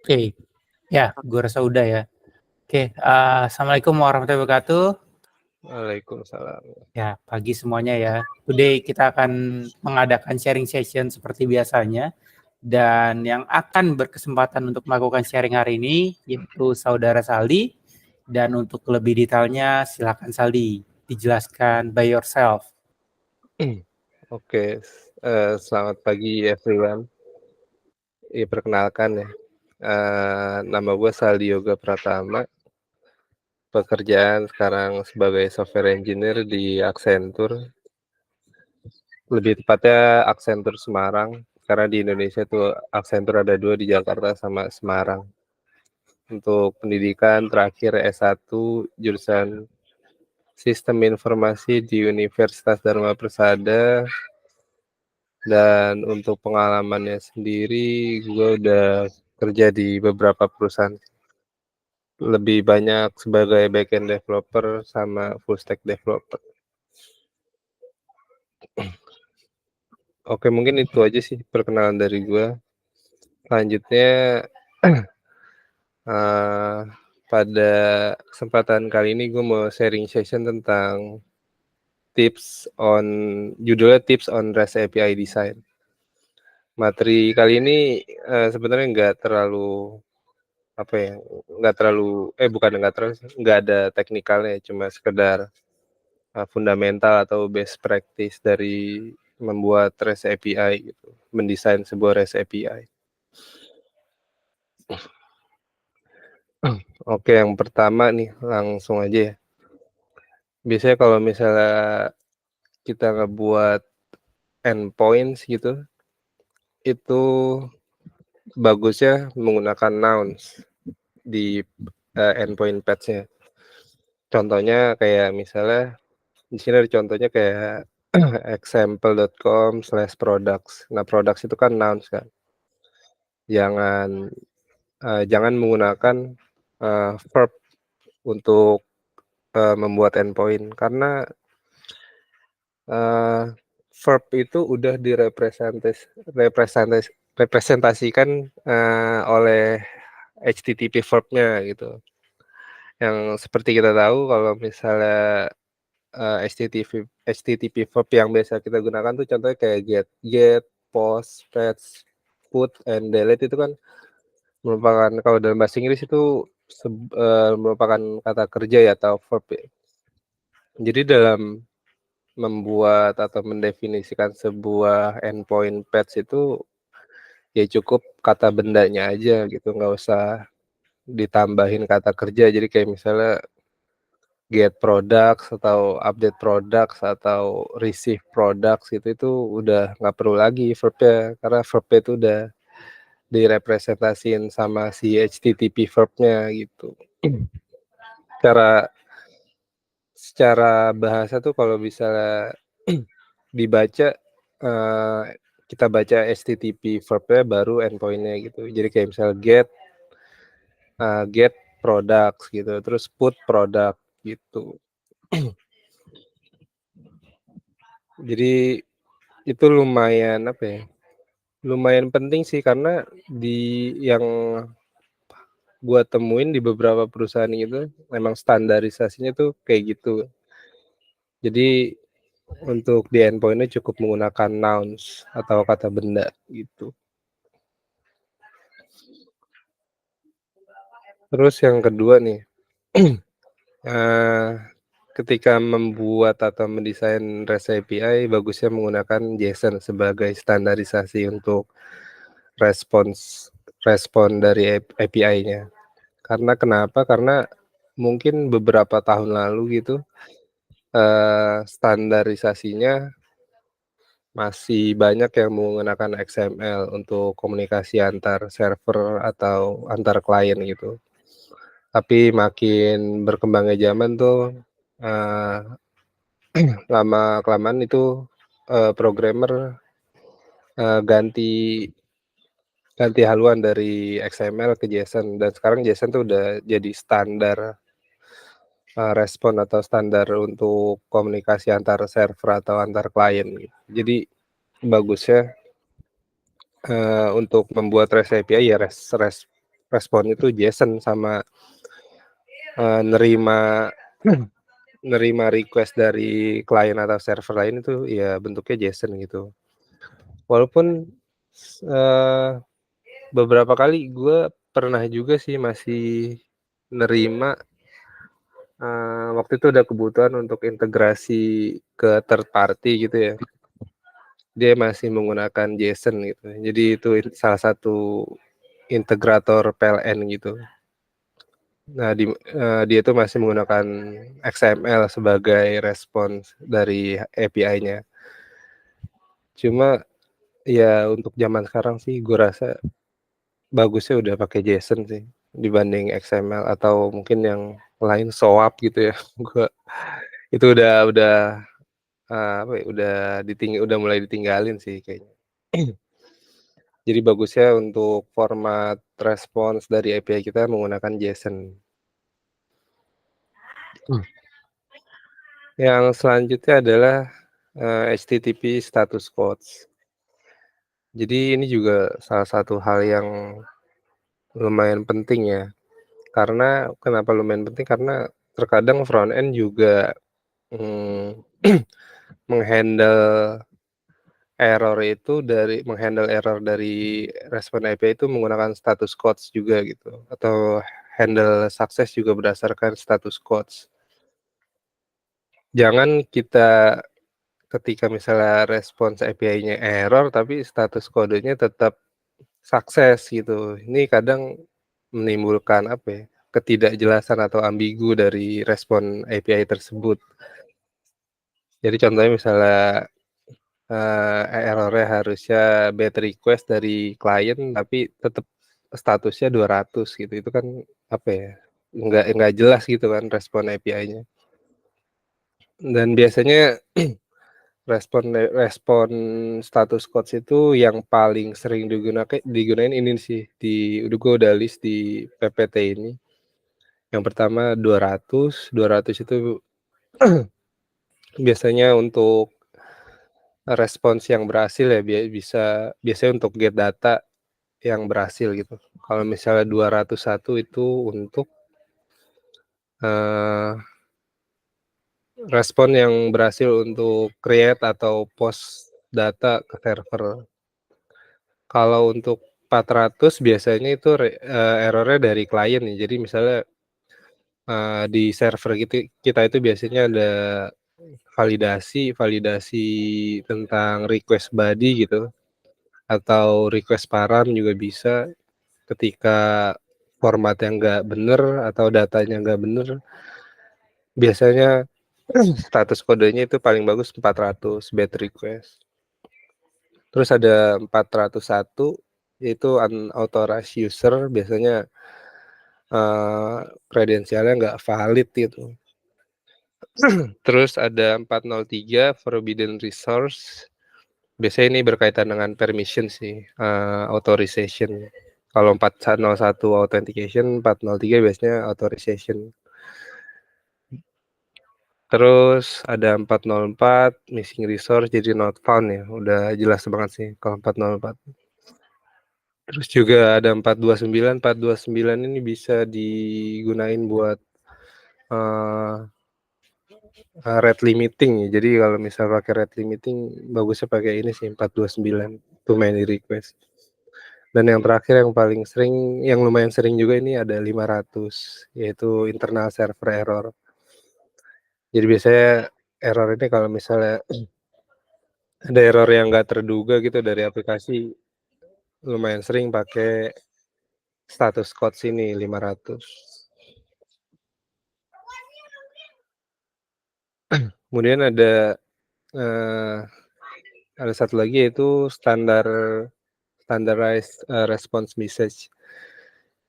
Oke, ya, gue rasa udah ya. Oke, assalamualaikum warahmatullahi wabarakatuh. Waalaikumsalam. Ya, pagi semuanya ya. Today kita akan mengadakan sharing session seperti biasanya. Dan yang akan berkesempatan untuk melakukan sharing hari ini yaitu Saudara Saldi. Dan untuk lebih detailnya silakan Saldi dijelaskan by yourself. Oke, selamat pagi everyone. Perkenalkan ya, nama gue Saldi Yoga Pratama. Pekerjaan sekarang sebagai software engineer di Accenture. Lebih tepatnya Accenture Semarang, karena di Indonesia tuh Accenture ada 2 di Jakarta sama Semarang. Untuk pendidikan terakhir S1 jurusan Sistem Informasi di Universitas Dharma Persada. Dan untuk pengalamannya sendiri, gue udah kerja di beberapa perusahaan. Lebih banyak sebagai backend developer sama full stack developer. Oke, mungkin itu aja sih perkenalan dari gue. Selanjutnya, pada kesempatan kali ini gue mau sharing session tentang judulnya Tips on REST API Design. Materi kali ini sebenarnya nggak ada teknikalnya, cuma sekedar fundamental atau best practice dari membuat REST API gitu, mendesain sebuah REST API. Oke, yang pertama nih langsung aja ya. Biasanya kalau misalnya kita ngebuat endpoints gitu, itu bagusnya menggunakan nouns di endpoint path-nya. Contohnya kayak misalnya di sini ada contohnya kayak example.com/products. Nah, products itu kan nouns kan. Jangan menggunakan verb untuk membuat endpoint, karena verb itu udah direpresentasikan oleh HTTP verb-nya gitu. Yang seperti kita tahu kalau misalnya HTTP verb yang biasa kita gunakan tuh contohnya kayak get, post, fetch, put, and delete itu kan merupakan, kalau dalam bahasa Inggris itu merupakan kata kerja ya atau verb ya. Jadi dalam membuat atau mendefinisikan sebuah endpoint path itu ya cukup kata bendanya aja gitu, nggak usah ditambahin kata kerja. Jadi kayak misalnya get products atau update products atau receive products gitu, itu udah nggak perlu lagi verbnya, karena verbnya itu udah direpresentasiin sama si HTTP verbnya gitu. Secara bahasa tuh kalau misalnya dibaca, kita baca HTTP verbnya baru endpointnya gitu. Jadi kayak misalnya get products gitu, terus put product gitu. Jadi itu lumayan lumayan penting sih, karena yang gua temuin di beberapa perusahaan gitu memang standarisasinya tuh kayak gitu. Jadi untuk di endpoint-nya cukup menggunakan nouns atau kata benda gitu. Terus yang kedua nih, ketika membuat atau mendesain REST API, bagusnya menggunakan JSON sebagai standarisasi untuk respon dari API-nya. Karena kenapa? Karena mungkin beberapa tahun lalu gitu, standarisasinya masih banyak yang menggunakan XML untuk komunikasi antar server atau antar klien gitu. Tapi makin berkembangnya zaman tuh, lama-kelamaan itu programmer ganti haluan dari XML ke JSON, dan sekarang JSON tuh udah jadi standar respon atau standar untuk komunikasi antar server atau antar klien gitu. Jadi bagusnya untuk membuat REST API ya REST respon itu JSON sama nerima request dari klien atau server lain itu ya bentuknya JSON gitu. Walaupun beberapa kali gue pernah juga sih masih nerima waktu itu ada kebutuhan untuk integrasi ke third party gitu ya. Dia masih menggunakan JSON gitu. Jadi itu salah satu integrator PLN gitu. Nah, dia tuh masih menggunakan XML sebagai respons dari API-nya. Cuma ya untuk zaman sekarang sih gue rasa bagusnya udah pakai JSON sih dibanding XML atau mungkin yang lain SOAP gitu ya. Gua itu udah apa ya, udah mulai ditinggalin sih kayaknya. Jadi bagusnya untuk format respons dari API kita menggunakan JSON. Yang selanjutnya adalah HTTP status codes. Jadi ini juga salah satu hal yang lumayan penting ya. Karena kenapa lumayan penting? Karena terkadang front end juga menghandle error dari respon API itu menggunakan status codes juga gitu, atau handle sukses juga berdasarkan status codes. Jangan kita ketika misalnya respons API-nya error tapi status kodenya tetap sukses gitu. Ini kadang menimbulkan apa ya, ketidakjelasan atau ambigu dari respon API tersebut. Jadi contohnya misalnya error-nya harusnya bad request dari klien tapi tetap statusnya 200 gitu. Itu kan apa ya, nggak jelas gitu kan respon API-nya. Dan biasanya respon status codes itu yang paling sering digunain ini sih, gue udah list di PPT ini. Yang pertama 200 itu biasanya untuk respons yang berhasil ya, biasanya untuk get data yang berhasil gitu. Kalau misalnya 201 itu untuk respon yang berhasil untuk create atau post data ke server. Kalau untuk 400 biasanya itu error-nya dari klien ya. Jadi misalnya di server kita itu biasanya ada validasi tentang request body gitu, atau request param juga bisa. Ketika formatnya nggak bener atau datanya nggak bener, biasanya status kodenya itu paling bagus 400 bad request. Terus ada 401 yaitu unauthorized user, biasanya kredensialnya nggak valid gitu. Terus ada 403 forbidden resource. Biasanya ini berkaitan dengan permission sih, authorization. Kalau 401 authentication, 403 biasanya authorization. Terus ada 404 missing resource, jadi not found ya. Udah jelas banget sih kalau 404. Terus juga ada 429. 429 ini bisa digunain buat rate limiting ya. Jadi kalau misal pakai rate limiting, bagusnya pakai ini sih 429 too many request. Dan yang terakhir yang paling sering, yang lumayan sering juga ini ada 500, yaitu internal server error. Jadi biasanya error ini kalau misalnya ada error yang nggak terduga gitu dari aplikasi, lumayan sering pakai status code sini 500. Kemudian ada satu lagi yaitu standardized response message.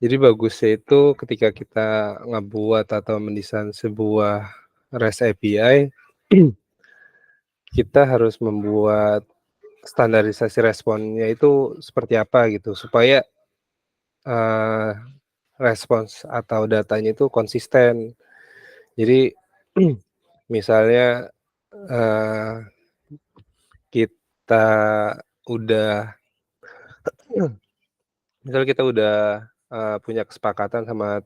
Jadi bagusnya itu ketika kita ngebuat atau mendesain sebuah REST API, kita harus membuat standarisasi responnya itu seperti apa gitu, supaya respons atau datanya itu konsisten. Jadi misalnya kita udah punya kesepakatan sama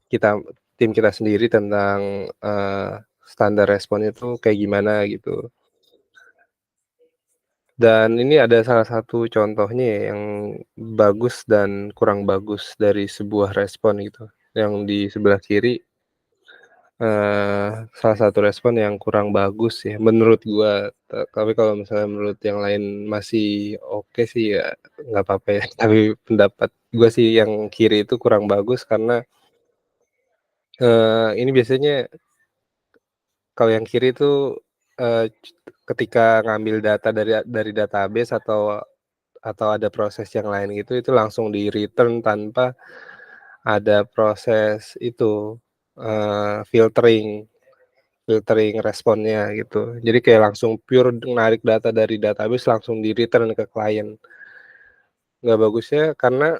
kita tim kita sendiri tentang, standar respon itu kayak gimana gitu. Dan ini ada salah satu contohnya ya yang bagus dan kurang bagus dari sebuah respon gitu. Yang di sebelah kiri, salah satu respon yang kurang bagus ya menurut gua, tapi kalau misalnya menurut yang lain masih oke sih ya nggak apa-apa ya. Tapi pendapat gua sih yang kiri itu kurang bagus karena, ini biasanya kalau yang kiri itu, ketika ngambil data dari database atau ada proses yang lain gitu, itu langsung di-return tanpa ada proses itu, filtering filtering responnya gitu. Jadi kayak langsung pure narik data dari database langsung di-return ke klien. Nggak bagusnya karena,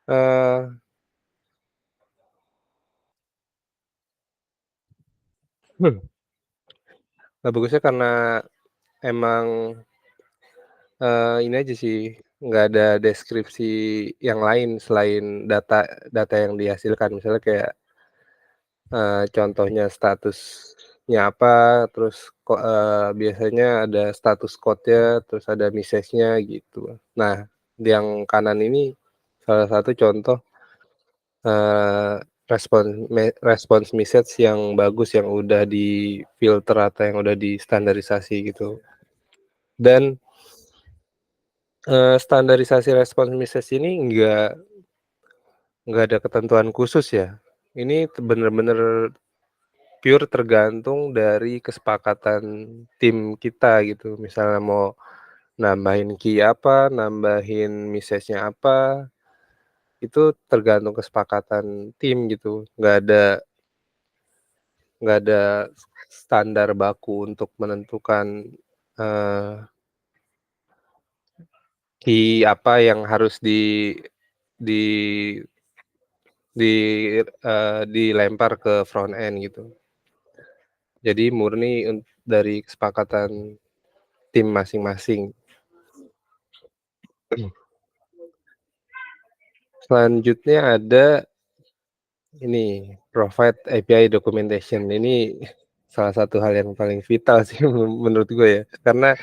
eee, nggak bagusnya karena emang, ini aja sih, nggak ada deskripsi yang lain selain data data yang dihasilkan. Misalnya kayak, contohnya statusnya apa, terus biasanya ada status code-nya, terus ada message-nya gitu. Nah, yang kanan ini salah satu contoh, eee, respons message yang bagus, yang udah di-filter atau yang udah distandarisasi gitu. Dan, standarisasi respons message ini nggak ada ketentuan khusus ya. Ini bener-bener pure tergantung dari kesepakatan tim kita gitu. Misalnya mau nambahin key apa, nambahin message-nya apa, itu tergantung kesepakatan tim gitu. Nggak ada standar baku untuk menentukan, eee, key apa yang harus di dilempar ke front end gitu. Jadi murni dari kesepakatan tim masing-masing. Selanjutnya ada ini, provide API documentation. Ini salah satu hal yang paling vital sih menurut gue ya. Karena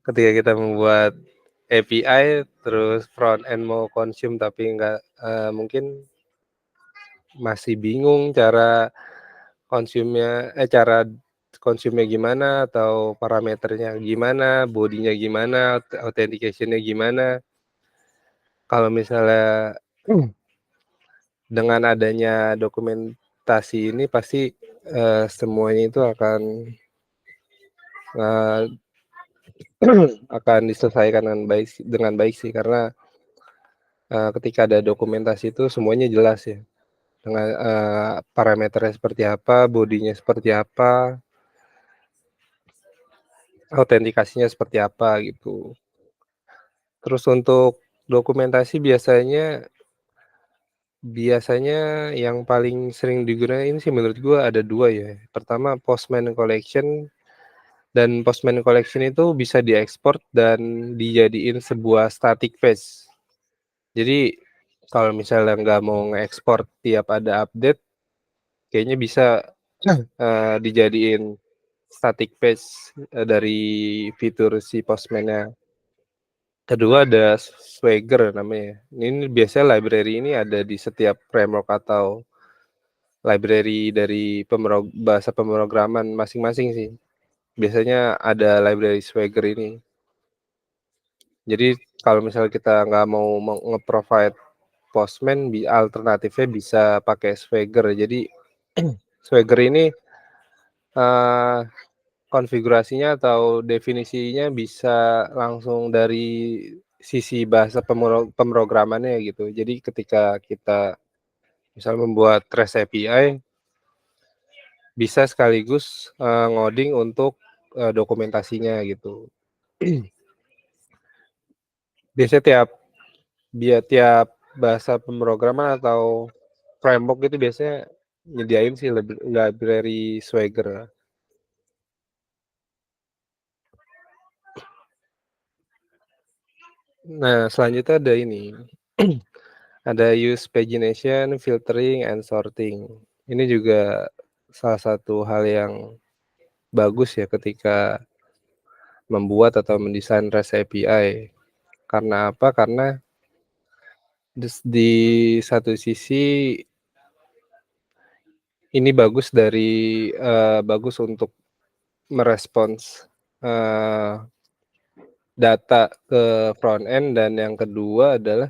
ketika kita membuat API, terus front end mau consume tapi nggak, mungkin masih bingung cara consume-nya gimana atau parameternya gimana, body-nya gimana, authentication-nya gimana. Kalau misalnya dengan adanya dokumentasi ini pasti, semuanya itu eee, akan diselesaikan dengan baik sih karena, ketika ada dokumentasi itu semuanya jelas ya, dengan, parameternya seperti apa, body-nya seperti apa, autentikasinya seperti apa gitu. Terus untuk dokumentasi biasanya yang paling sering digunakan sih menurut gua ada 2 ya. Pertama Postman Collection, dan Postman Collection itu bisa diekspor dan dijadiin sebuah static page. Jadi kalau misalnya nggak mau ngekspor tiap ada update, kayaknya bisa, dijadiin static page, dari fitur si Postman-nya. Kedua ada Swagger namanya. Ini biasanya library ini ada di setiap framework atau library dari bahasa pemrograman masing-masing sih. Biasanya ada library Swagger ini. Jadi kalau misalnya kita nggak mau nge-provide Postman, alternatifnya bisa pakai Swagger. Jadi Swagger ini, eee, konfigurasinya atau definisinya bisa langsung dari sisi bahasa pemrogramannya gitu. Jadi ketika kita misal membuat REST API, bisa sekaligus, ngoding untuk, dokumentasinya gitu. Biasanya tiap bahasa pemrograman atau framework itu biasanya nyediain sih library Swagger. Nah, selanjutnya ada ini, Ada use pagination, filtering, and sorting. Ini juga salah satu hal yang bagus ya ketika membuat atau mendesain REST API. Karena apa? Karena di satu sisi ini bagus untuk merespons data ke front end, dan yang kedua adalah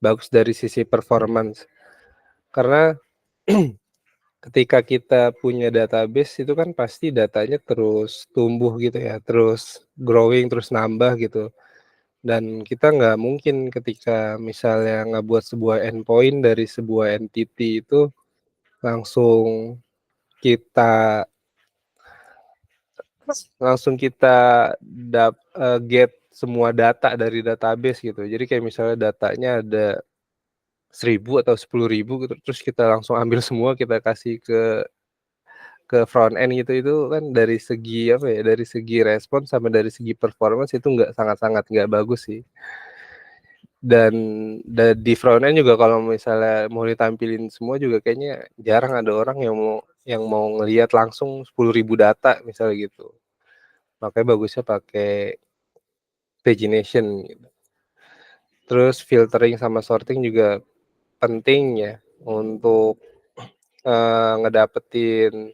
bagus dari sisi performance. Karena ketika kita punya database itu kan pasti datanya terus tumbuh gitu ya, terus growing, terus nambah gitu. Dan kita nggak mungkin ketika misalnya ngebuat sebuah endpoint dari sebuah entity itu langsung kita get semua data dari database gitu. Jadi kayak misalnya datanya ada 1.000 atau 10.000 gitu, terus kita langsung ambil semua kita kasih ke front end gitu, itu kan dari segi apa ya, dari segi respon sama dari segi performance itu sangat-sangat nggak bagus sih. Dan di front end juga kalau misalnya mau ditampilin semua juga kayaknya jarang ada orang yang mau ngelihat langsung 10.000 data misalnya gitu. Makanya bagusnya pakai pagination gitu. Terus filtering sama sorting juga penting ya untuk ngedapetin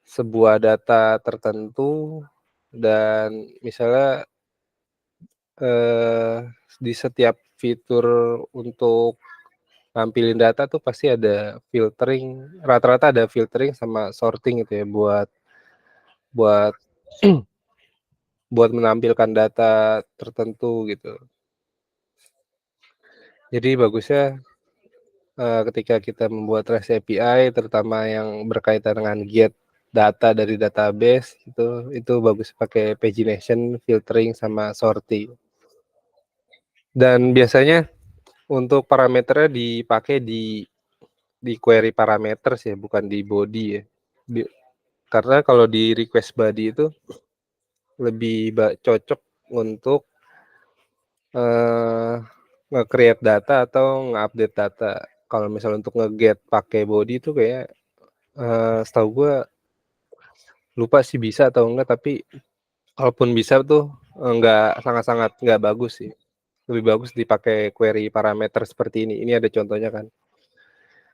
sebuah data tertentu, dan misalnya di setiap fitur untuk nampilin data tuh pasti ada filtering, rata-rata ada filtering sama sorting gitu ya buat buat buat menampilkan data tertentu gitu. Jadi bagusnya ketika kita membuat REST API terutama yang berkaitan dengan get data dari database itu bagus pakai pagination, filtering, sama sorting. Dan biasanya untuk parameternya dipakai di query parameters ya, bukan di body ya. Karena kalau di request body itu lebih cocok untuk nge-create data atau nge-update data. Kalau misalnya untuk nge-get pakai body itu kayak setahu gue lupa sih bisa atau enggak, tapi kalaupun bisa tuh sangat-sangat nggak bagus sih. Lebih bagus dipakai query parameter seperti ini. Ini ada contohnya kan.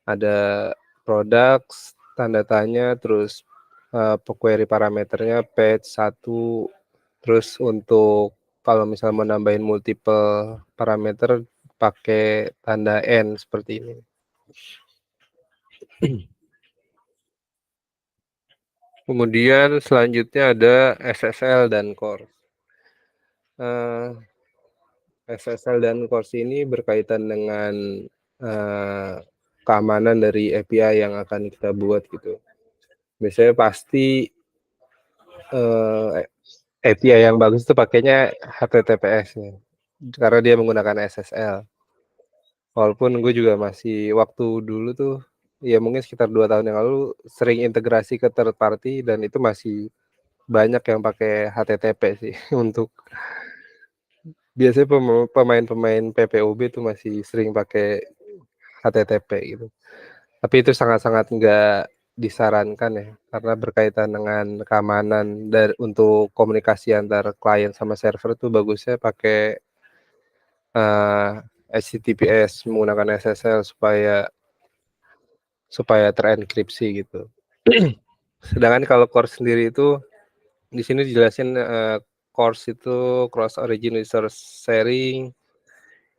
Ada products, tanda tanya, terus query parameternya page 1, terus untuk kalau misalnya mau nambahin multiple parameter pakai tanda N seperti ini. Kemudian selanjutnya ada SSL dan core. SSL dan core ini berkaitan dengan keamanan dari API yang akan kita buat gitu. Biasanya pasti API yang bagus itu pakainya HTTPS ya, karena dia menggunakan SSL. Walaupun gue juga masih waktu dulu tuh ya mungkin sekitar 2 tahun yang lalu sering integrasi ke third party, dan itu masih banyak yang pakai HTTP sih untuk biasanya pemain-pemain PPOB tuh masih sering pakai HTTP gitu. Tapi itu sangat-sangat nggak disarankan ya, karena berkaitan dengan keamanan untuk komunikasi antar klien sama server tuh bagusnya pakai HTTPS menggunakan SSL supaya terenkripsi gitu. Sedangkan kalau core sendiri itu di sini dijelasin core itu cross origin resource sharing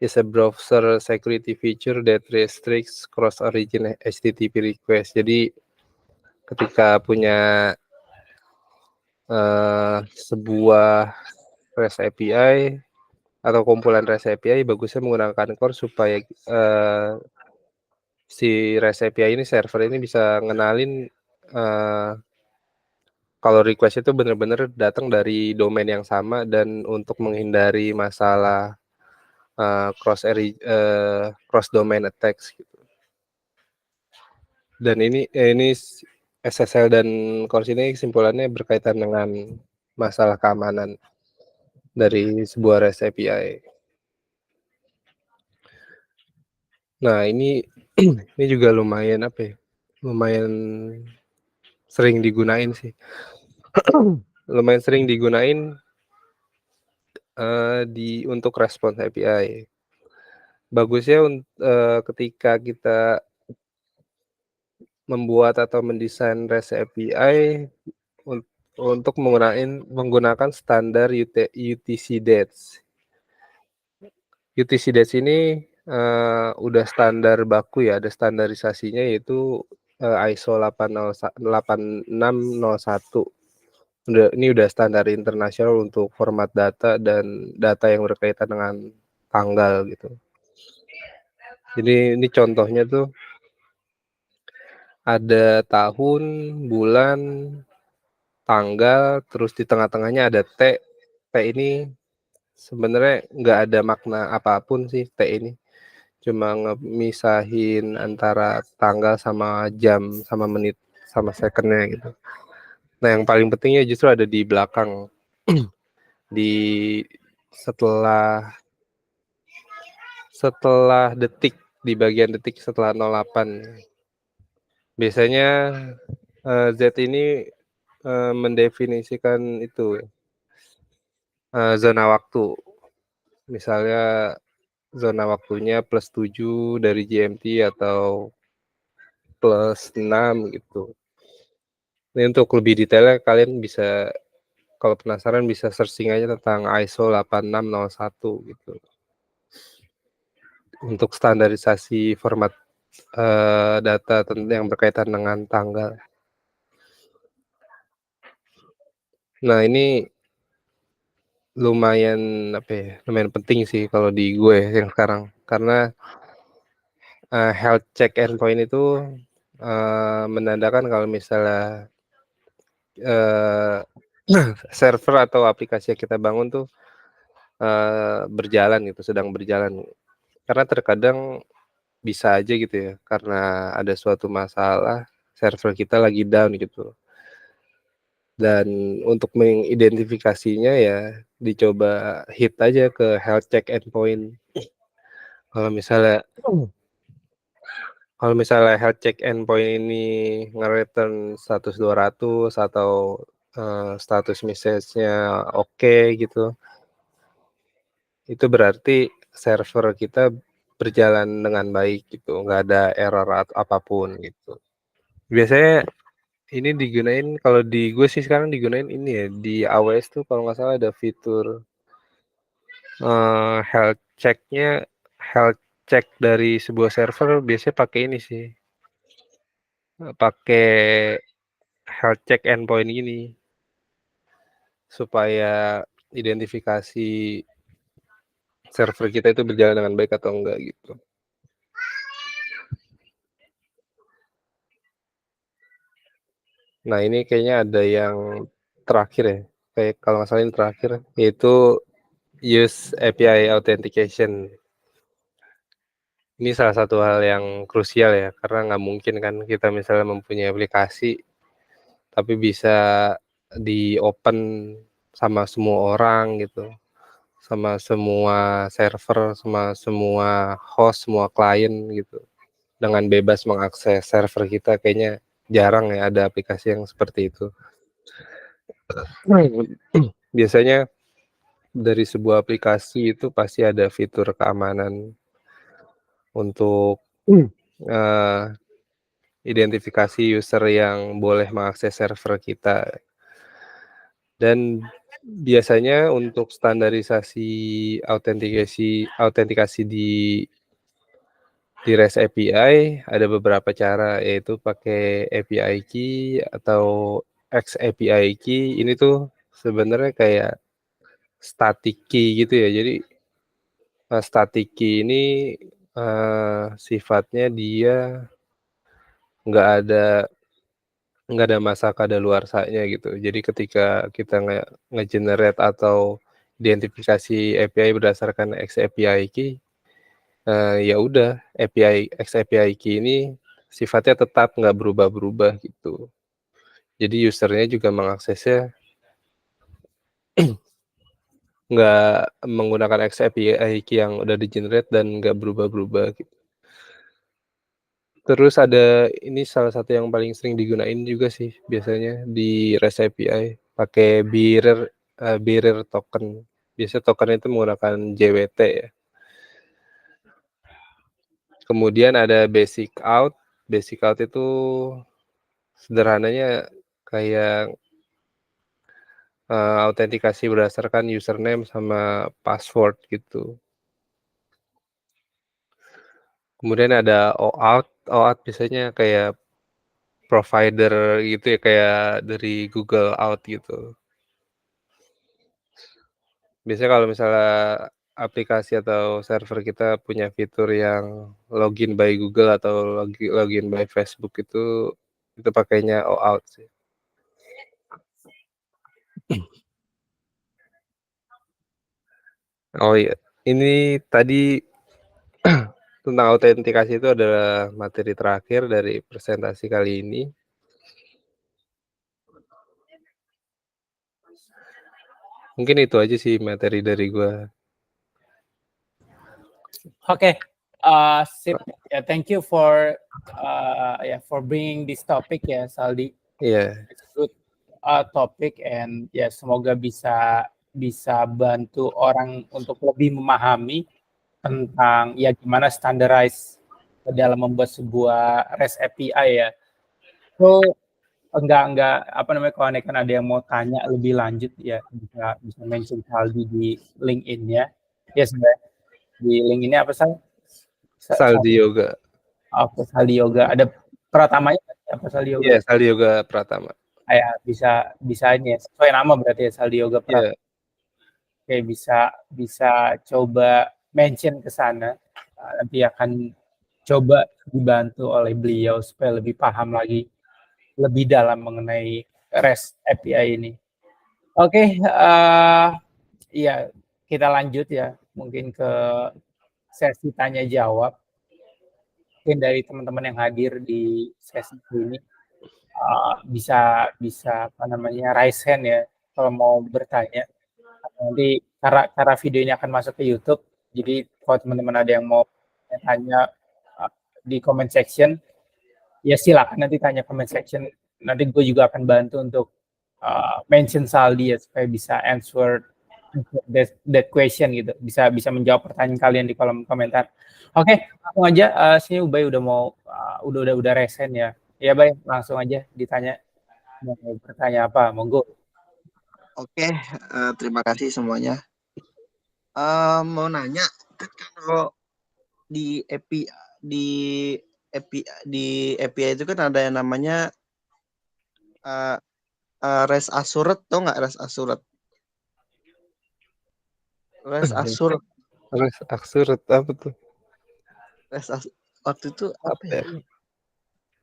is a browser security feature that restricts cross origin HTTP request. Jadi ketika punya sebuah REST API atau kumpulan REST API, bagusnya menggunakan core supaya si REST API ini, server ini bisa ngenalin kalau request itu benar-benar datang dari domain yang sama, dan untuk menghindari masalah cross domain attacks gitu. Dan ini SSL dan core ini kesimpulannya berkaitan dengan masalah keamanan dari sebuah REST API. Nah ini ini juga lumayan apa ya, lumayan sering digunain sih. Lumayan sering digunain, untuk respons API. Bagusnya ketika kita membuat atau mendesain REST API untuk menggunakan standar UTC-DATS. UTC-DATS ini, udah standar baku ya, ada standarisasinya yaitu, ISO 8601. Ini udah standar internasional untuk format data dan data yang berkaitan dengan tanggal gitu. Jadi ini contohnya tuh ada tahun, bulan, tanggal, terus di tengah-tengahnya ada T. T ini sebenarnya nggak ada makna apapun sih T ini. Cuma ngemisahin antara tanggal sama jam, sama menit, sama second-nya gitu. Nah yang paling pentingnya justru ada di belakang. Di setelah detik, di bagian detik setelah 08. Biasanya, Z ini, mendefinisikan itu, zona waktu. Misalnya zona waktunya +7 dari GMT atau +6 gitu. Ini untuk lebih detailnya kalian bisa, kalau penasaran bisa searching aja tentang ISO 8601 gitu. Untuk standarisasi format, data yang berkaitan dengan tanggal. Nah ini lumayan apa ya, lumayan penting sih kalau di gue yang sekarang. Karena, health check endpoint itu, menandakan kalau misalnya, eee, server atau aplikasi yang kita bangun tuh, berjalan gitu, sedang berjalan. Karena terkadang bisa aja gitu ya, karena ada suatu masalah, server kita lagi down gitu. Dan untuk mengidentifikasinya ya dicoba hit aja ke health check endpoint. Kalau misalnya health check endpoint ini nge-return status 200 atau, status message-nya oke gitu, itu berarti server kita berjalan dengan baik gitu, nggak ada error apapun gitu. Biasanya ini digunain, kalau di gue sih sekarang digunain ini ya, di AWS tuh kalau nggak salah ada fitur, health health check dari sebuah server biasanya pakai ini sih, pakai health check endpoint gini, supaya identifikasi server kita itu berjalan dengan baik atau enggak gitu. Nah ini kayaknya ada yang terakhir ya, kayak kalau nggak salah ini terakhir, yaitu use API authentication. Ini salah satu hal yang krusial ya, karena nggak mungkin kan kita misalnya mempunyai aplikasi, tapi bisa di-open sama semua orang gitu, sama semua server, sama semua host, semua klien gitu, dengan bebas mengakses server kita. Kayaknya jarang ya ada aplikasi yang seperti itu. Biasanya dari sebuah aplikasi itu pasti ada fitur keamanan untuk, identifikasi user yang boleh mengakses server kita. Dan biasanya untuk standarisasi autentikasi di REST API ada beberapa cara, yaitu pakai API key atau XAPI key. Ini tuh sebenarnya kayak static key gitu ya. Jadi, static key ini, sifatnya dia nggak ada masa kadaluarsanya gitu. Jadi ketika kita nge-generate atau identifikasi API berdasarkan XAPI key, ya udah XAPI key ini sifatnya tetap nggak berubah-berubah gitu. Jadi user-nya juga mengaksesnya nggak menggunakan XAPI key yang udah di-generate dan nggak berubah-berubah gitu. Terus ada ini salah satu yang paling sering digunain juga sih biasanya di REST API, pakai bearer token. Biasanya token itu menggunakan JWT ya. Kemudian ada basic out. Basic out itu sederhananya kayak autentikasi berdasarkan username sama password gitu. Kemudian ada OAuth. OAuth biasanya kayak provider gitu ya, kayak dari Google Out gitu. Biasanya kalau misalnya aplikasi atau server kita punya fitur yang login by Google atau login by Facebook itu pakainya OAuth sih. Oh iya, ini tadi tentang autentikasi itu adalah materi terakhir dari presentasi kali ini. Mungkin itu aja sih materi dari gua. Oke, sip. Yeah, thank you for bringing this topic ya, Saldi. Iya. It's a good topic and ya semoga bisa bantu orang untuk lebih memahami tentang ya gimana standarize dalam membuat sebuah REST API ya. So enggak apa namanya, kalau kan ada yang mau tanya lebih lanjut ya bisa mention Saldi di LinkedIn-nya. Ya sebenarnya di LinkedIn-nya apa sih? Saldi Yoga. Oke, Saldi Yoga. Ada Pratamanya apa Saldi Yoga? Iya, Saldi Yoga Pratama. Ya, bisa ini ya. Sesuai nama berarti ya, Saldi Yoga Pratama. Iya. Oke, bisa coba mention ke sana. Nanti akan coba dibantu oleh beliau supaya lebih paham lagi lebih dalam mengenai REST API ini. Oke, ya kita lanjut ya mungkin ke sesi tanya jawab. Mungkin dari teman-teman yang hadir di sesi ini bisa apa namanya, raise hand ya kalau mau bertanya. Nanti karena video ini akan masuk ke YouTube, jadi kalau teman-teman ada yang mau tanya di comment section, ya silakan nanti tanya comment section. Nanti gue juga akan bantu untuk mention Saldi ya supaya bisa answer that question gitu, bisa menjawab pertanyaan kalian di kolom komentar. Oke, langsung aja. Sini Ubay udah mau udah resen ya. Ya Bay, langsung aja ditanya mau bertanya apa, monggo. Oke, terima kasih semuanya. Mau nanya, kan kalau di API itu kan ada yang namanya REST Assured, tau nggak REST Assured? REST Assured. REST Assured apa tuh? Waktu itu apa ya?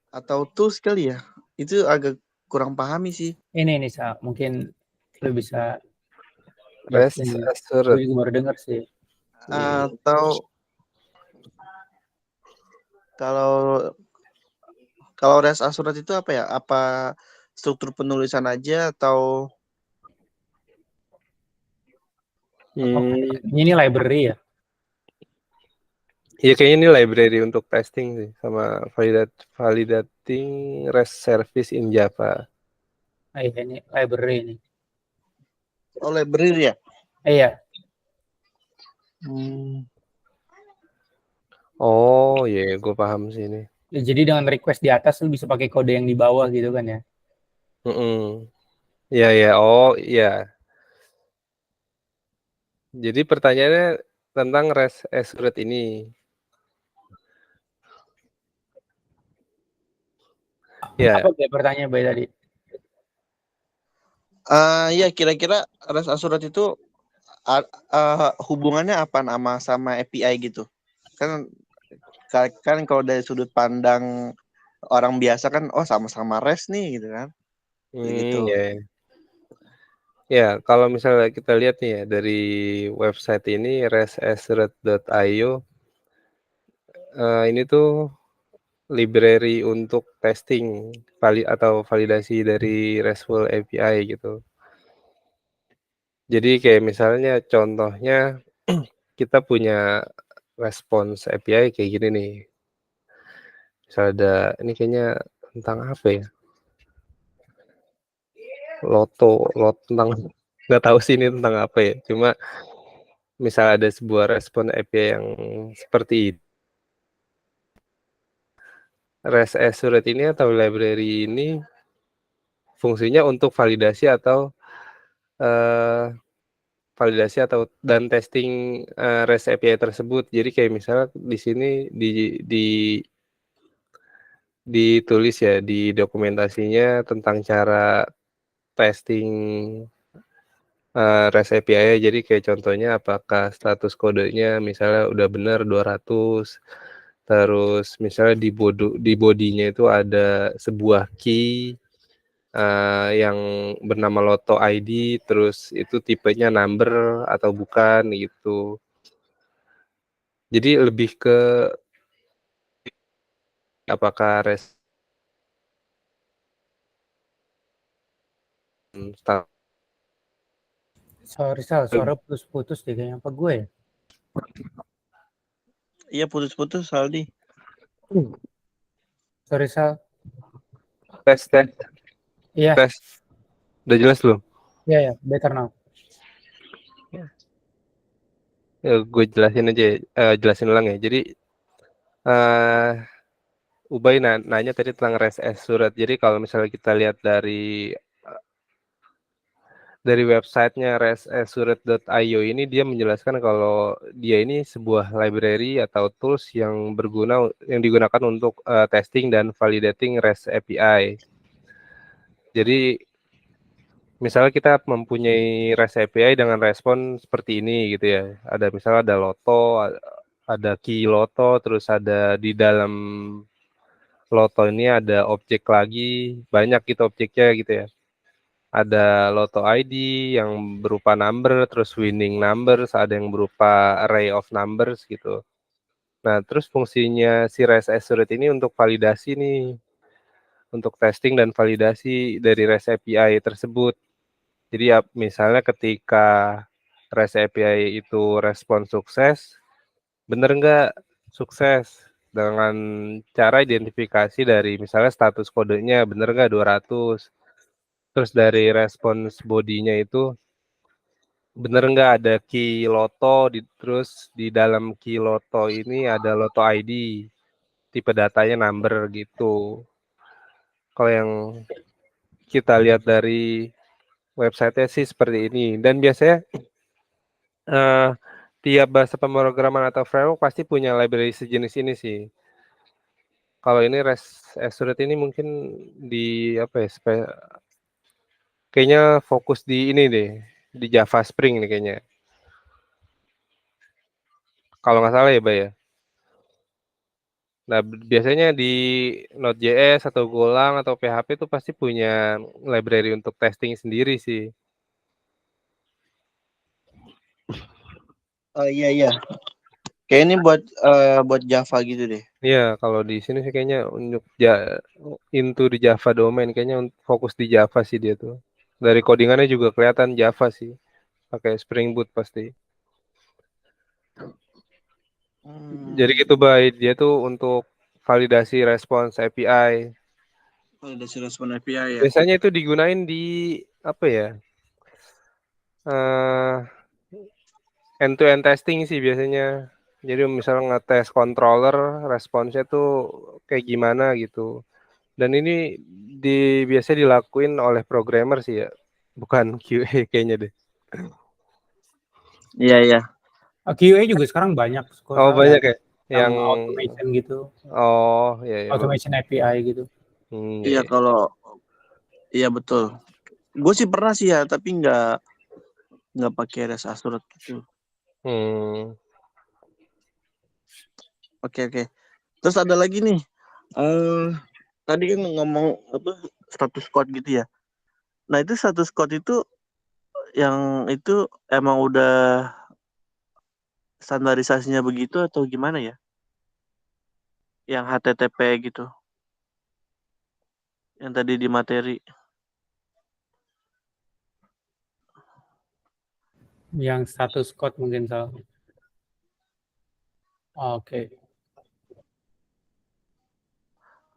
Atau tools kali ya? Itu agak kurang pahami sih. Ini Sa, mungkin lu bisa REST Assured. gue juga baru dengar sih. Atau kalau REST Assured itu apa ya? Apa struktur penulisan aja atau ini library ya? Iya, kayaknya ini library untuk testing sih, sama validating REST service in Java. Iya, ini library ini. Oh, library ya? Iya. Oh iya, gue paham sih ini. Ya, jadi dengan request di atas lu bisa pakai kode yang di bawah gitu kan ya? Iya ya, oh iya. Jadi pertanyaannya tentang REST Assured ini. Ya. Apa pertanyaan Bay tadi? Ya kira-kira REST Assured itu hubungannya apa sama API gitu? Kan kalau dari sudut pandang orang biasa kan, oh sama-sama REST nih gitu kan? Gitu. Ya. Ya, kalau misalnya kita lihat nih ya dari website ini restassured.io, ini tuh library untuk testing atau validasi dari RESTful API gitu. Jadi kayak misalnya contohnya kita punya response API kayak gini nih. Misal ada ini kayaknya tentang apa ya? Loto tentang nggak tahu sih ini tentang apa ya. Cuma misal ada sebuah respon API yang seperti itu, REST assured ini atau library ini fungsinya untuk validasi atau dan testing REST API tersebut. Jadi kayak misalnya di sini ditulis ya di dokumentasinya tentang cara testing REST API-nya. Jadi kayak contohnya apakah status kodenya misalnya udah benar 200, terus misalnya di bodinya itu ada sebuah key yang bernama Loto ID, terus itu tipenya number atau bukan gitu. Jadi lebih ke apakah Sorry Sal, suara putus-putus deh kayaknya. Apa gue ya? Iya putus-putus Saldi. Sorry Sal. tes Iya, udah jelas belum? iya, better now. Ya, gue jelasin aja, jelasin ulang ya. Jadi uh, Ubay nanya tadi tentang REST assured. Jadi kalau misalnya kita lihat dari websitenya restassured.io ini, dia menjelaskan kalau dia ini sebuah library atau tools yang digunakan untuk testing dan validating REST API. Jadi misalnya kita mempunyai REST API dengan respon seperti ini gitu ya. Misalnya ada Loto, ada key Loto, terus ada di dalam Loto ini ada objek lagi, banyak gitu objeknya gitu ya. Ada Loto ID yang berupa number, terus winning numbers, ada yang berupa array of numbers gitu. Nah, terus fungsinya si REST assured ini untuk validasi nih, untuk testing dan validasi dari REST API tersebut. Jadi ya misalnya ketika REST API itu respon sukses, bener nggak sukses? Dengan cara identifikasi dari misalnya status kodenya bener nggak 200. Terus dari respons bodinya itu bener nggak ada key Loto, terus di dalam key Loto ini ada Loto ID, tipe datanya number gitu. Kalau yang kita lihat dari website-nya sih seperti ini. Dan biasanya tiap bahasa pemrograman atau framework pasti punya library sejenis ini sih. Kalau ini REST assured ini mungkin di apa ya? Kayaknya fokus di ini deh, di Java Spring nih kayaknya. Kalau nggak salah ya, Bay ya. Nah, biasanya di Node.js atau Golang atau PHP itu pasti punya library untuk testing sendiri sih. Oh iya. Kayak ini buat Java gitu deh. Iya, kalau di sini sih kayaknya untuk into di Java domain, kayaknya fokus di Java sih dia tuh. Dari codingannya juga kelihatan Java sih, pakai Spring Boot pasti. Jadi gitu, Bay. Dia tuh untuk validasi respons API. Validasi respon API ya. Biasanya itu digunain di apa ya? End-to-end testing sih biasanya. Jadi misalnya ngetes controller, responsnya tuh kayak gimana gitu. Dan ini biasa dilakuin oleh programmer sih ya, bukan QA kayaknya deh. Iya. QA juga sekarang banyak Oh banyak ya, yang yang automation gitu, ya. automation API gitu. Iya kalau iya betul. Gue sih pernah sih ya, tapi nggak pakai REST assured gitu. Oke. Terus ada lagi nih. Tadi kan ngomong apa status code gitu ya. Nah itu status code itu yang itu emang udah standarisasinya begitu atau gimana ya? Yang HTTP gitu. Yang tadi di materi. Yang status code mungkin salah. Oke.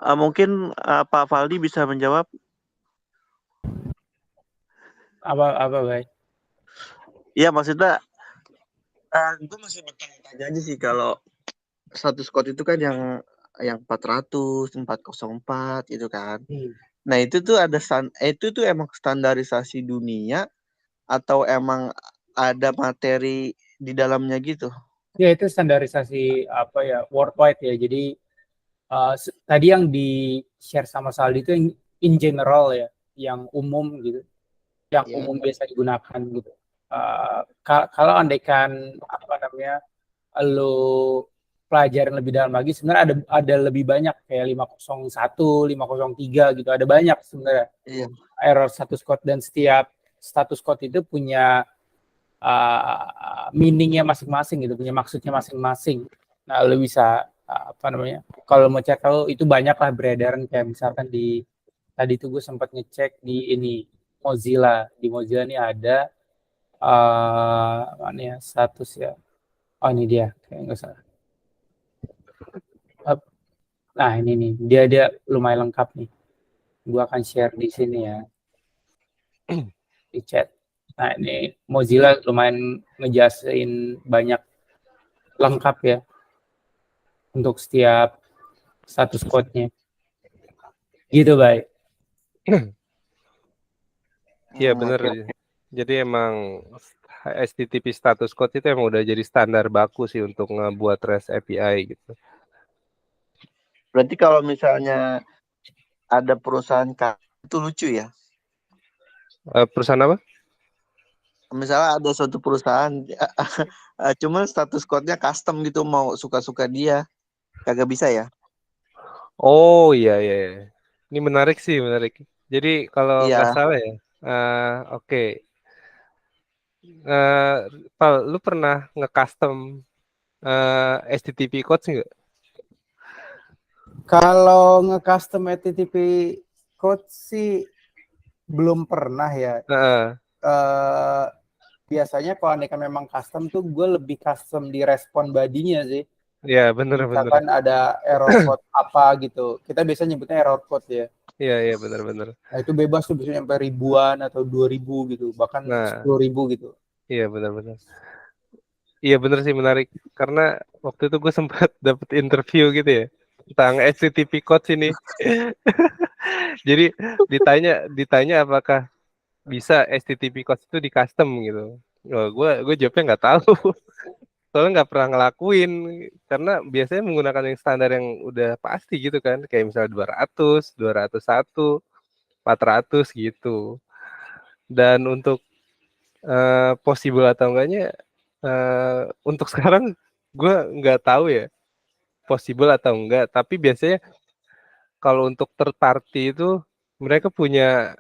Mungkin Pak Faldi bisa menjawab. Apa baik? Iya, maksudnya gue masih bertanya-tanya aja sih kalau status code itu kan yang 400, 404 gitu kan. Nah, itu tuh itu tuh emang standarisasi dunia atau emang ada materi di dalamnya gitu? Ya itu standarisasi apa ya worldwide ya. Jadi tadi yang di share sama Saldi itu yang in general ya, yang umum gitu, yang Iya. umum biasa digunakan gitu. Kalau andaikan apa namanya lo pelajaran lebih dalam lagi, sebenarnya ada lebih banyak kayak 501, 503 gitu, ada banyak sebenarnya Iya. error status code, dan setiap status code itu punya meaningnya masing-masing gitu, punya maksudnya masing-masing. Nah, lo bisa apa namanya? Kalau mau cek tahu itu banyak lah beredaran, kayak misalkan tadi tuh gue sempat ngecek di ini Mozilla. Di Mozilla ini ada mana ya status ya? Oh, ini dia, kayak nggak salah. Nah, ini nih, dia lumayan lengkap nih. Gue akan share di sini ya, di chat. Nah, ini Mozilla lumayan ngejelasin banyak lengkap ya untuk setiap status code-nya. Gitu, baik. Iya bener. Oke. Jadi emang HTTP status code itu emang udah jadi standar baku sih untuk ngebuat REST API gitu. Berarti kalau misalnya ada perusahaan itu lucu ya. Perusahaan apa? Misalnya ada suatu perusahaan cuman status code-nya custom gitu, mau suka-suka dia. Kagak bisa ya? Oh iya iya. Iya. Ini menarik sih menarik. Jadi kalau nggak Iya. salah ya, oke. Eh, Pal, lu pernah nge-custom HTTP code nggak? Kalau nge-custom HTTP code sih belum pernah ya. Heeh. Biasanya kalau aneka memang custom tuh gue lebih custom di respon body-nya sih. Iya bener-bener. Misalkan ada error code apa gitu. Kita biasanya nyebutnya error code ya. Iya iya bener-bener. Nah, itu bebas tuh, bisa sampai ribuan atau 2.000 gitu, bahkan Nah 10.000 gitu. iya bener-bener. Iya bener sih menarik. Karena waktu itu gue sempat dapet interview gitu ya tentang HTTP code ini. Jadi ditanya apakah bisa HTTP code itu di custom gitu. Oh, gue jawabnya nggak tahu. Soalnya nggak pernah ngelakuin karena biasanya menggunakan yang standar yang udah pasti gitu kan, kayak misalnya 200, 201, 400 gitu. Dan untuk possible atau enggaknya untuk sekarang gue nggak tahu ya possible atau enggak. Tapi biasanya kalau untuk third party itu mereka punya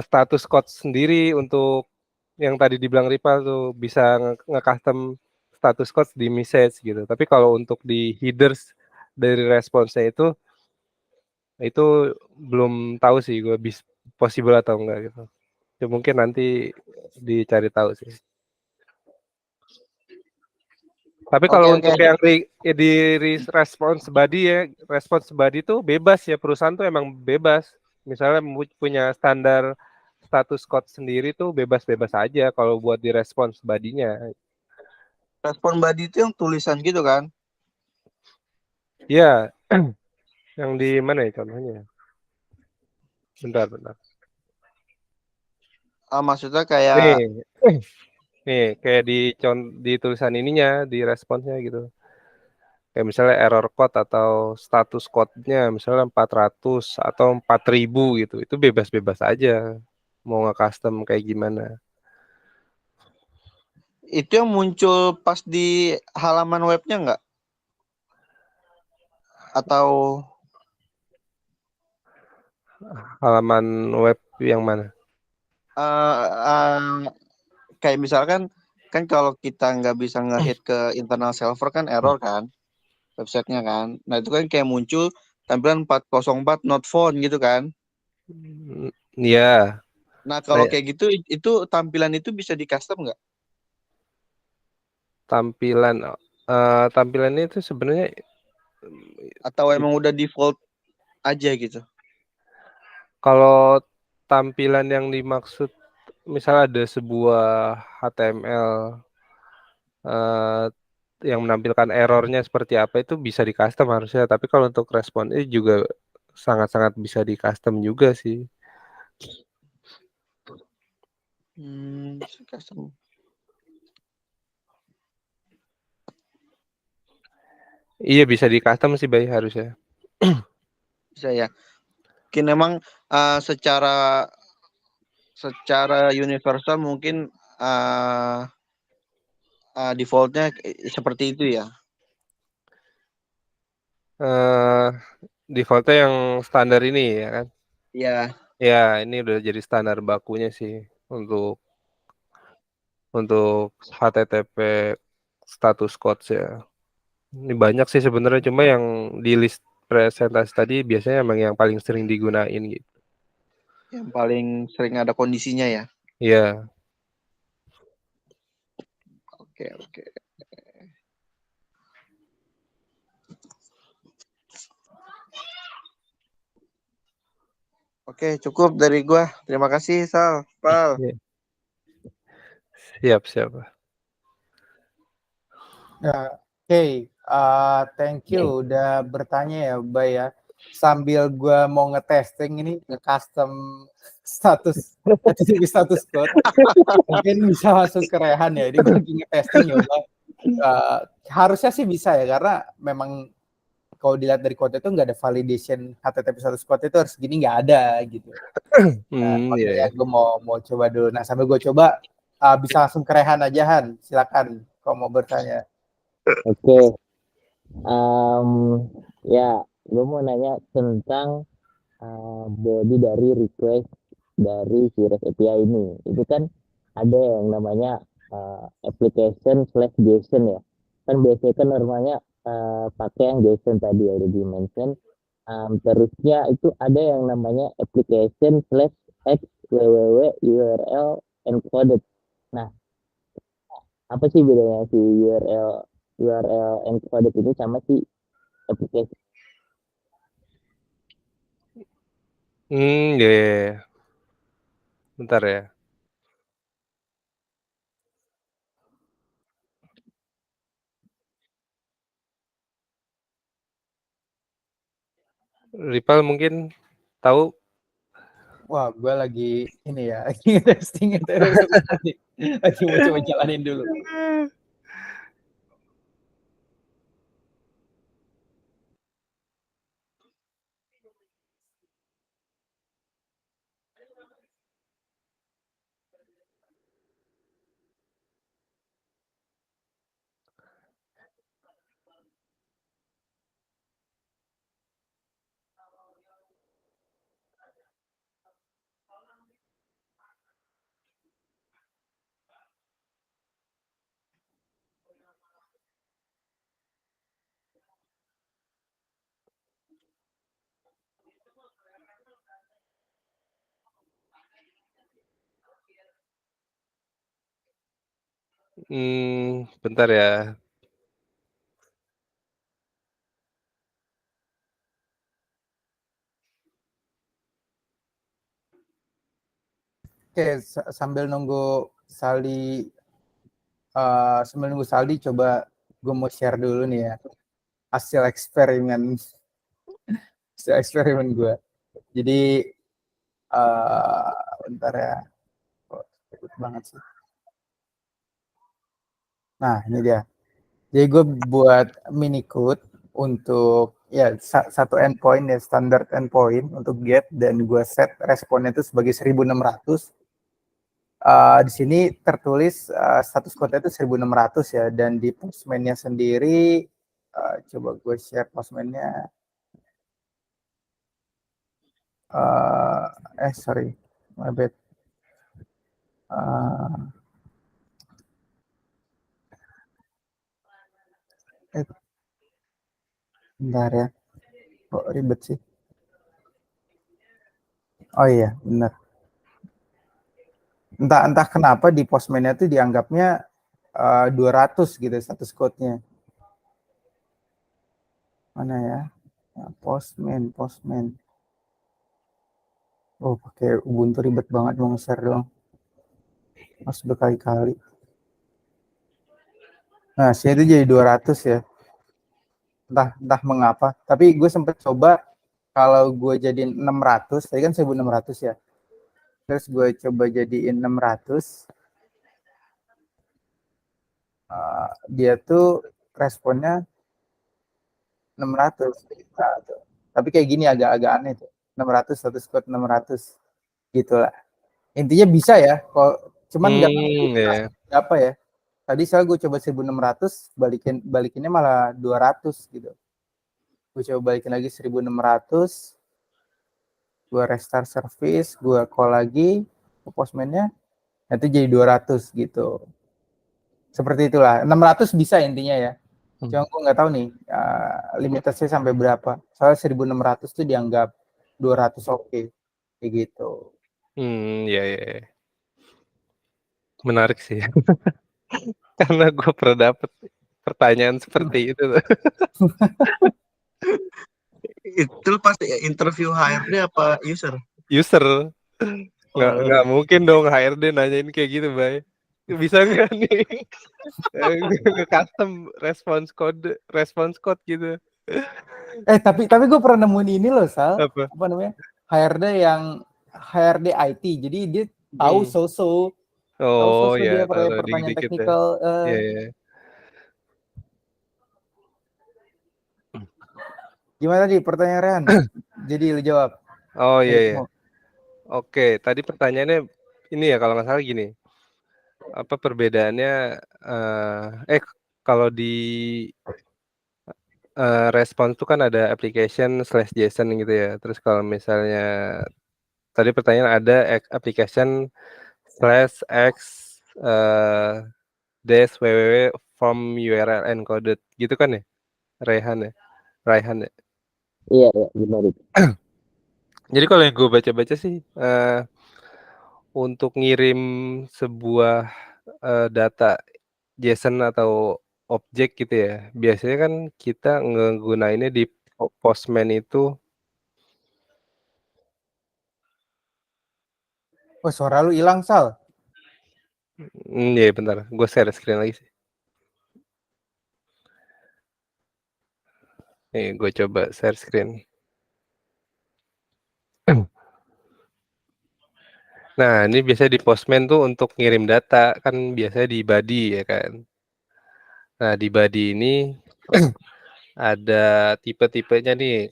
status code sendiri untuk yang tadi dibilang Ripa tuh bisa nge-custom status code di message gitu. Tapi kalau untuk di headers dari responsnya itu belum tahu sih gue bisa possible atau enggak gitu. Ya, mungkin nanti dicari tahu sih. Tapi kalau Oke. untuk yang di response body ya, response body itu bebas ya, perusahaan tuh emang bebas. Misalnya punya standar status code sendiri tuh bebas-bebas aja kalau buat di response body-nya. Respon body itu yang tulisan gitu kan? Ya, yang di mana ya contohnya? Bentar. Maksudnya kayak Nih, nih kayak di tulisan ininya, di responsnya gitu. Kayak misalnya error code atau status code-nya misalnya 400 atau 4000 gitu. Itu bebas-bebas aja. Mau nge-custom kayak gimana. itu yang muncul pas di halaman webnya nggak? Atau Halaman web yang mana? kayak misalkan kan kalau kita nggak bisa nge-hit ke internal server kan error kan websitenya kan. Nah itu kan kayak muncul tampilan 404 not found gitu kan. Iya. Nah Nah, kalau kayak gitu itu tampilan itu bisa di custom nggak? tampilannya itu sebenarnya Atau emang udah default aja gitu. Kalau tampilan yang dimaksud, misalnya ada sebuah HTML yang menampilkan errornya seperti apa, itu bisa di custom harusnya. Tapi kalau untuk responnya juga sangat-sangat bisa di custom juga sih. Custom. Iya bisa di custom sih Bay harusnya. Bisa ya. Mungkin memang secara universal mungkin defaultnya seperti itu ya. Defaultnya yang standar ini ya kan. Ya. Ya ini udah jadi standar bakunya sih untuk HTTP status codes ya. Ini banyak sih sebenarnya, cuma yang di list presentasi tadi biasanya emang yang paling sering digunain gitu. Yang paling sering ada kondisinya ya. Iya. Oke, oke. Oke, cukup dari gua. Terima kasih, Pal. Siap, siap. Ya, oke. Thank you udah bertanya ya, Bay ya. Sambil gue mau ngetesting ini, nge-custom status code, mungkin bisa langsung ke Rehan ya. Ini gue lagi ngetesting ya, harusnya sih bisa ya, karena memang kalau dilihat dari code itu nggak ada validation HTTP status code itu harus gini, nggak ada gitu. Nah, makanya gue mau coba dulu. Nah, sambil gue coba, bisa langsung ke Rehan aja, Han. Silakan kalau mau bertanya. Oke, ya, gue mau nanya tentang body dari request dari si REST API ini. Itu kan ada yang namanya application/JSON ya. Kan biasanya kan normalnya pakai yang JSON tadi ya udah di-mention. Terusnya itu ada yang namanya application/XWWW URL encoded. Nah, apa sih bedanya si URL encoded ini sama si application? Ya, ya. Bentar ya. Ripal mungkin tahu. Wah, gue lagi ini ya, lagi testing itu lagi mau coba jalanin dulu. Bentar ya. Oke, sambil nunggu Saldi, coba gue mau share dulu nih ya hasil eksperimen gue. Jadi bentar ya, ribet banget sih. Nah, ini dia. Jadi gue buat mini code untuk ya satu endpoint ya, standard endpoint untuk get, dan gue set responnya itu sebagai 1600. Di sini tertulis status code itu 1600 ya, dan di postman-nya sendiri coba gue share postman-nya. Sorry, my bad. Bentar ya, kok ribet sih. Oh iya, benar. Entah kenapa di postman-nya itu dianggapnya 200 gitu status code-nya. Mana ya? Ya, Postman. Oh, pakai Ubuntu ribet banget mau nge-share dong. Harus berkali-kali. Nah, saya itu jadi 200 ya. Entah mengapa. Tapi gue sempet coba kalau gue jadiin 600, tadi kan 1600 ya. Terus gue coba jadiin 600. Dia tuh responnya 600. Nah, tapi kayak gini agak aneh tuh. 600 satu squad 600 gitu lah. Intinya bisa ya. Cuman nggak Ya. apa ya. Tadi saya gue coba 1600, balikinnya malah 200 gitu. Gue coba balikin lagi 1600, gue restart service, gue call lagi ke postman-nya, nanti jadi 200 gitu. Seperti itulah. 600 bisa intinya ya. Cuma gue nggak tahu nih limitasinya sampai berapa. Soalnya 1600 tuh dianggap 200 oke. Kayak gitu. Ya. Menarik sih. Karena gue pernah dapet pertanyaan seperti itu. Itu pasti interview HRD apa user? User. Nggak mungkin dong HRD nanyain kayak gitu, Bay. Bisa nggak nih? Custom response code gitu. Tapi gue pernah nemuin ini loh, Sal. Apa namanya? HRD IT. Jadi dia tahu Oh dia ya, pertanyaan dikit-dikit ya. teknikal. Iya. Gimana tadi pertanyaan Rehan? Jadi lu jawab. Oh iya. Oke, tadi pertanyaannya ini ya kalau nggak salah gini. Apa perbedaannya? Kalau di response itu kan ada application/JSON gitu ya. Terus kalau misalnya tadi pertanyaan ada application/x dash www from URL encoded gitu kan ya, Raihan ya. Iya, benar itu. Jadi kalau yang gue baca-baca sih untuk ngirim sebuah data JSON atau objek gitu ya, biasanya kan kita ngegunainnya di Postman itu. Wah, suara lu hilang, Sal. Iya bentar, gue share screen lagi sih. Nih, gue coba share screen. Nah, ini biasanya di Postman tuh untuk ngirim data, kan biasanya di body ya kan. Nah, di body ini ada tipe-tipenya nih.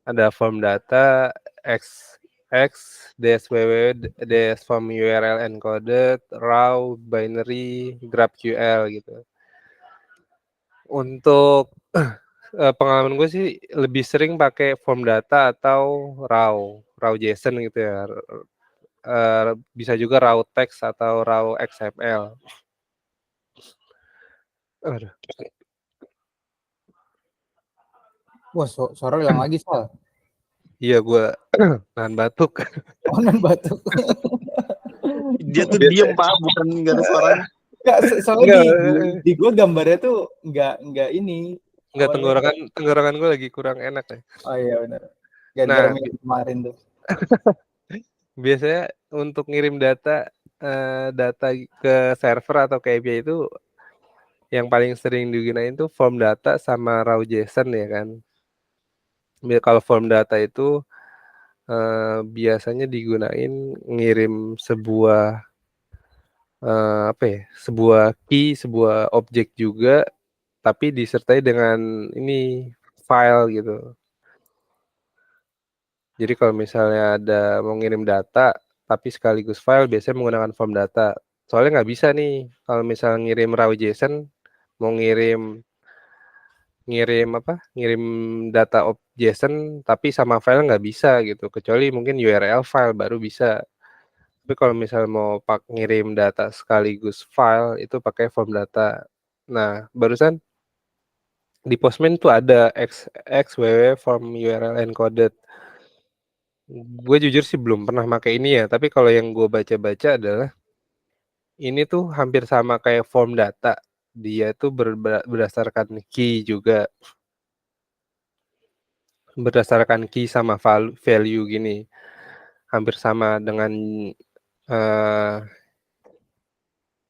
Ada form data, x www form URL encoded, raw, binary, GraphQL gitu. Untuk pengalaman gue sih lebih sering pakai form data atau raw JSON gitu ya. Bisa juga raw text atau raw XML. Aduh. Wah, suara hilang lagi, Sal. Iya, gue nahan batuk. Oh, nahan batuk. Dia tuh diem, Pak, bukan nggak ada suaranya. Enggak, soalnya di gue gambarnya tuh enggak ini. Enggak, tenggorokan gue lagi kurang enak ya. Oh iya benar. Gara-gara kemarin tuh. Biasanya untuk ngirim data ke server atau ke API itu yang paling sering digunain tuh form data sama raw JSON ya kan. Kalau form data itu biasanya digunain ngirim sebuah sebuah key, sebuah objek juga, tapi disertai dengan ini file gitu. Jadi kalau misalnya ada mau ngirim data tapi sekaligus file, biasanya menggunakan form data. Soalnya nggak bisa nih kalau misalnya ngirim raw JSON, mau ngirim data JSON tapi sama file nggak bisa gitu, kecuali mungkin URL file baru bisa. Tapi kalau misalnya mau ngirim data sekaligus file itu pakai form data. Nah, barusan di Postman tuh ada XWW form URL encoded. Gue jujur sih belum pernah pakai ini ya, tapi kalau yang gue baca-baca adalah ini tuh hampir sama kayak form data. Dia tuh berdasarkan key juga. berdasarkan key sama value gini. Hampir sama dengan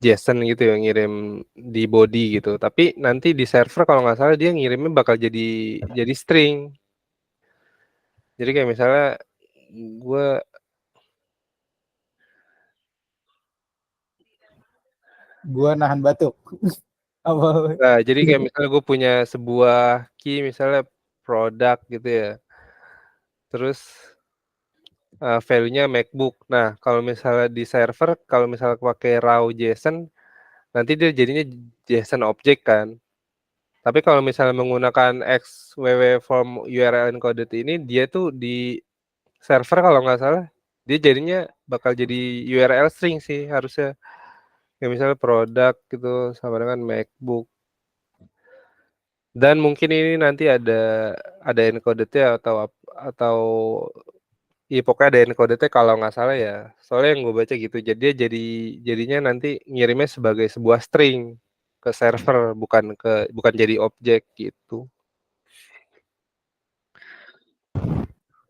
JSON gitu ya, ngirim di body gitu. Tapi nanti di server kalau nggak salah dia ngirimnya bakal jadi string. Jadi kayak misalnya Gua nahan batuk. Apa? nah, jadi kayak misalnya gue punya sebuah key misalnya produk gitu ya. Terus value-nya MacBook. Nah, kalau misalnya di server, kalau misalnya pakai raw JSON, nanti dia jadinya JSON object kan. Tapi kalau misalnya menggunakan XWW form URL encoded ini, dia tuh di server kalau nggak salah, dia jadinya bakal jadi URL string sih harusnya. Kayak misalnya produk gitu sama dengan MacBook. Dan mungkin ini nanti ada encoded-nya atau iya pokoknya ada encoded-nya kalau nggak salah ya. Soalnya yang gue baca gitu. Jadinya nanti ngirimnya sebagai sebuah string ke server bukan jadi objek gitu.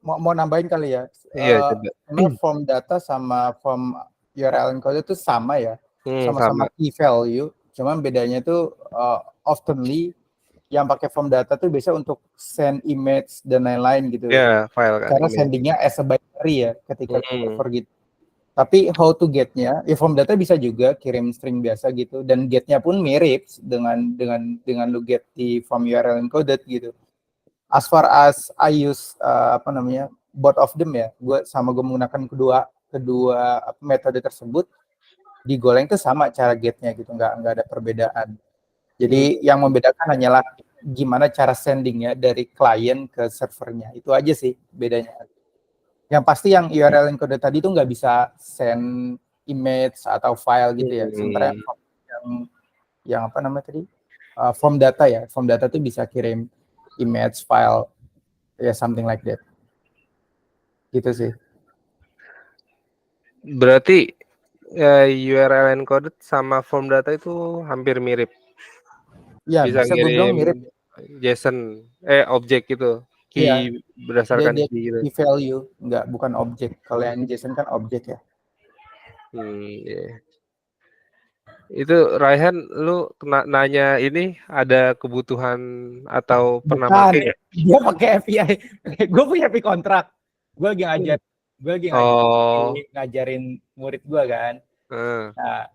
Mau nambahin kali ya. Iya, coba. Sebenarnya form data sama form URL encoded itu sama ya. Sama-sama Sama. key value. Cuman bedanya itu oftenly yang pakai form data tuh biasa untuk send image dan lain-lain gitu. Ya, file kan. Karena Image. sendingnya as a binary ya ketika server gitu. Tapi how to get-nya, ya form data bisa juga kirim string biasa gitu, dan get-nya pun mirip dengan lu get di form URL encoded gitu. As far as I use both of them ya, gue menggunakan kedua metode tersebut, di Golang itu sama cara get-nya gitu, nggak ada perbedaan. Jadi yang membedakan hanyalah gimana cara sendingnya dari klien ke servernya, itu aja sih bedanya. Yang pasti yang URL encoded tadi itu nggak bisa send image atau file gitu ya. Sementara yang apa namanya tadi form data ya, form data itu bisa kirim image, file, ya something like that. Gitu sih. Berarti URL encoded sama form data itu hampir mirip. Ya, bisa gue bilang mirip. JSON, objek gitu. Key Iya, berdasarkan dia key gitu. key value, bukan objek. Kalau yang JSON kan objek ya. Yeah. Itu Raihan, lu nanya ini ada kebutuhan atau pernah pakai? Dia pakai API. Gue punya API kontrak. Gue lagi ngajarin murid gue kan. Nah,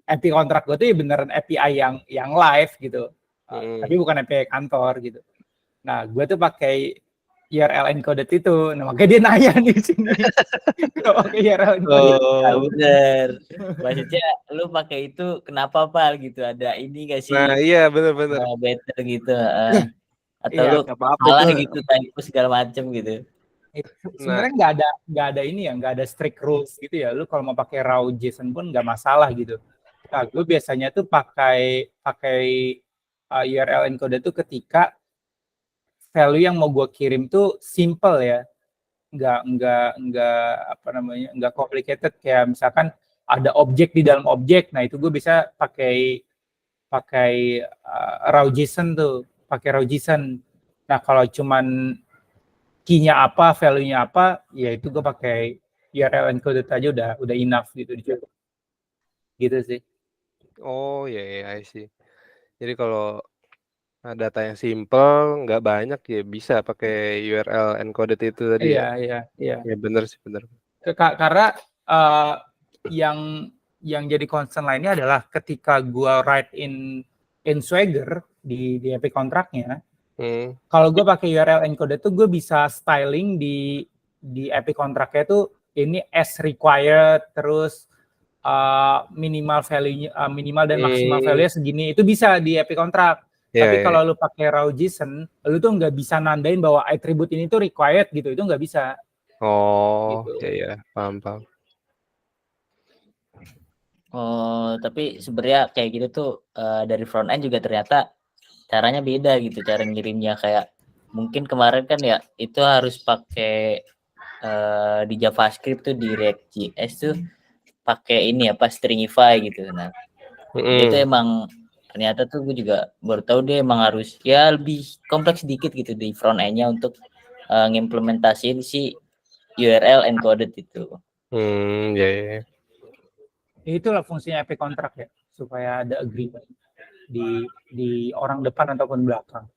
API kontrak gue tuh ya beneran API yang live gitu. Tapi bukan API kantor gitu. Nah, gue tuh pakai URL encoded itu. Nah, makanya dia nanya di sini. Pakai URL encoded. Oh, bener. Maksudnya lu pakai itu kenapa Pak gitu? Ada ini gak sih? Nah, iya bener. Better gitu. Atau Iya, lu salah gitu, typo segala macem gitu. Sebenarnya nggak ada ini ya, nggak ada strict rules gitu ya. Lu kalau mau pakai raw JSON pun nggak masalah gitu. Nah, gue biasanya tuh pakai URL encoded tuh ketika value yang mau gue kirim tuh simple ya, nggak complicated, kayak misalkan ada objek di dalam objek. Nah itu gue bisa pakai raw JSON tuh, pakai raw JSON. Nah kalau cuman key-nya apa, value-nya apa, ya itu gue pakai URL encoded aja udah enough gitu. Gitu sih. Oh ya, I see. Jadi kalau data yang simple, nggak banyak ya bisa pakai URL encoded itu tadi ya? Iya. Ya bener sih, bener. Karena yang jadi concern lainnya adalah ketika gue write in Swagger di API kontraknya, kalau gue pakai URL encoded tuh gue bisa styling di API kontraknya tuh ini as required, terus minimal value minimal dan maksimal value segini, itu bisa di API kontrak. Tapi kalau lu pakai raw JSON, lu tuh nggak bisa nandain bahwa atribut ini tuh required gitu, itu nggak bisa. Oh, gitu. ya, paham. Oh, tapi sebenarnya kayak gitu tuh dari front end juga ternyata caranya beda gitu, cara ngirimnya. Kayak mungkin kemarin kan ya itu harus pakai di JavaScript tuh di React.js tuh pakai ini apa stringify gitu. Nah, itu emang ternyata tuh gue juga baru tahu dia emang harus ya lebih kompleks sedikit gitu di front end-nya untuk ngimplementasiin si URL encoded itu. Ya, ya. Itulah fungsinya API kontrak ya, supaya ada agreement di orang depan ataupun belakang.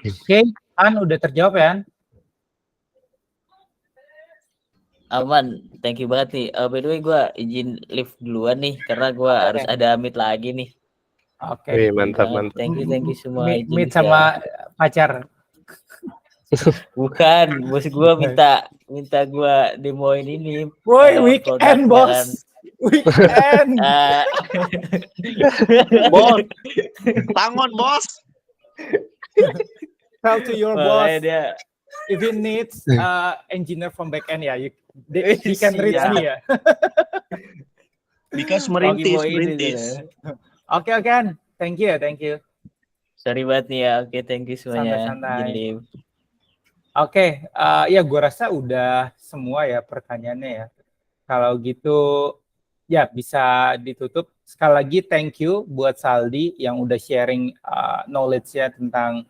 Oke, An udah terjawab ya? An? Aman, thank you banget nih. By the way, gue izin live duluan nih karena gue harus ada meet lagi nih. Oke. Wih, mantap. Thank you semua. Meet sama pacar. Bukan, bos gue minta gue demoin ini. Woi, weekend bos. Weekend. Bos, tangon bos. Tell to your boss. Dia, if he needs engineer from backend ya, he can reach me ya. Because merintis. Oke, An. Thank you. Sorry banget nih ya. Oke, thank you semuanya. Santai. Oke, ya gue rasa udah semua ya pertanyaannya ya. Kalau gitu ya bisa ditutup. Sekali lagi thank you buat Saldi yang udah sharing knowledge-nya tentang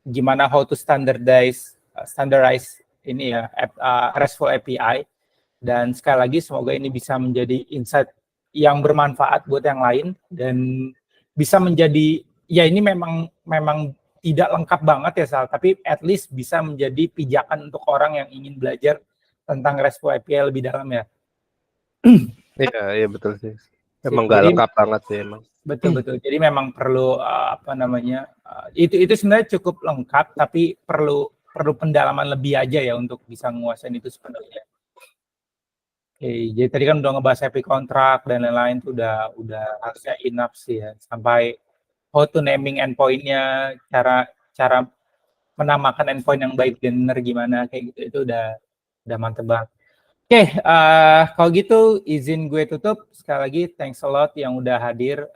gimana how to standardize ini ya RESTful API. Dan sekali lagi semoga ini bisa menjadi insight yang bermanfaat buat yang lain dan bisa menjadi ya ini memang tidak lengkap banget ya Sal, tapi at least bisa menjadi pijakan untuk orang yang ingin belajar tentang RESTful API lebih dalam ya. Iya betul sih. Emang nggak lengkap banget sih emang. Betul. Jadi memang perlu itu sebenarnya cukup lengkap, tapi perlu pendalaman lebih aja ya untuk bisa menguasai itu sebenarnya. Oke, jadi tadi kan udah ngebahas API kontrak dan lain-lain itu udah harusnya enough sih ya. Sampai how to naming endpoint-nya, cara menamakan endpoint yang baik dan benar gimana kayak gitu, itu udah mantep banget. Oke, kalau gitu izin gue tutup. Sekali lagi thanks a lot yang udah hadir.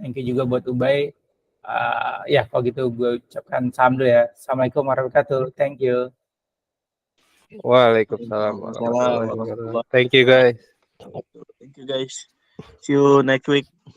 Thank you juga buat Ubay. Ya kalau gitu gue ucapkan salam dulu ya. Assalamualaikum warahmatullahi wabarakatuh. Thank you. Waalaikumsalam. Thank you guys. See you next week.